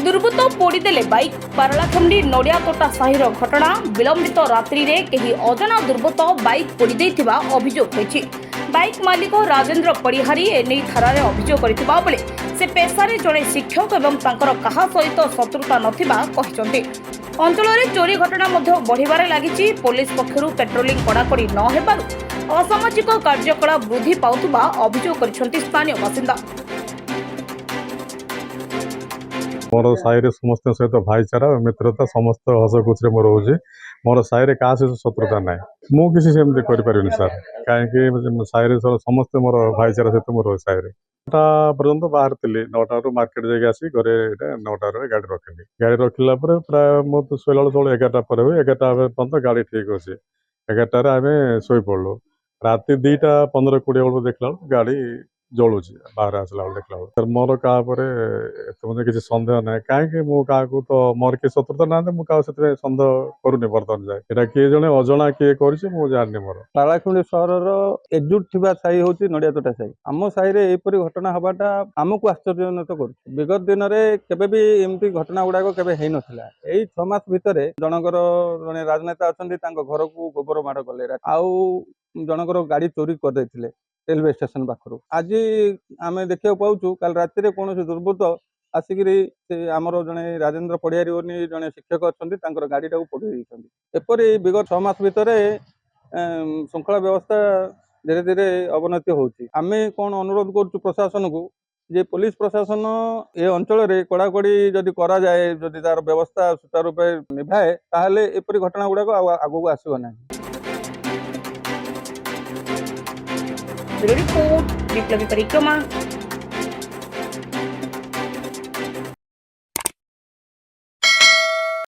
दुर्बृत्त पोड़ीदेले bike पारलाखंडी नड़ियातोटा Sahir घटना विलंबित रात्रि रे केही अजना दुर्बृत्त बाइक पोड़ी देइथिबा अभियोग होइछि। बाइक मालिक राजेंद्र पड़िहारी एने थारारे अभियोग करथिबा बेले से पेशारे जड़े शिक्षक एवं तांकर काहा सहित शत्रुता नथिबा कहिसंती। अंचल में चोरी घटना मध्य बढ़िबारे लागिछि। पुलिस पक्षरु पेट्रोलिंग कड़ाकड़ी न हेबारु असामाजिक कार्यकलाप वृद्धि पाउथुबा अभियोग करिसंती स्थानीय बासिंदा। मोर साई समस्त सहित भाईचारा मित्रता समस्त हसखुश मोर हो मोर साई क्या सहित शत्रुता ना मु किसी सेमती कर सर कहीं साई समस्त मोर भाईचारा सहित मोर साई 9टा पर्यंत बाहर थी 9टा मार्केट जाके आसी घरे 9टा गाड़ी रखिली गाड़ी रखला प्राय मो शोला जो 11टा पर 11टा पर्यंत गाड़ी ठीक अच्छे 11टार आम शो पड़लु राति 2:15-20 बेलू देखला गाड़ी जलुची बाहर आसला देखला सर मोर क्या मतलब किसी सन्देह ना कहीं मुझे तो मोर किसी शत्रुता ना मुझे सन्देह करूनी बर्तमान जाए यहाँ किए जड़े अजना किए कर मोर पारलाखंडी सहर एकजुट थिबा साई होची नड़ियातोटा साई आम साई रे एपरी घटना हबाटा आमको आश्चर्यजनक कर विगत दिन में केबे भी एमती घटना गुड़ाक केबे हेई नथिला। एई 6 मास भितरे जनकर जने राजनेता अछंती तांको घर को गोबर माड़ कले आउ जनकर गाड़ी चोरी कर देथिले रेलवे स्टेशन पाखर। आज आम देखा पाऊँ काल राति कौन दुर्बृत्त आसिकी आमर जड़े राजेंद्र पड़िहारी बोली जड़े शिक्षक अच्छा गाड़ी टाक पोड़ी एपरी विगत 6 मास भितर श्रृंखला व्यवस्था धीरे धीरे अवनति होची। आमे कौन अनुरोध करूँ प्रशासन को जे पुलिस प्रशासन ए अंचल में कड़ाकड़ी जदि करा जाए जदि तार व्यवस्था सुचारू रूपे निभाए ताहले एपरी घटना गुड़ाक आगू आसब ना। रिपोर्ट विप्लवी परिक्रमा।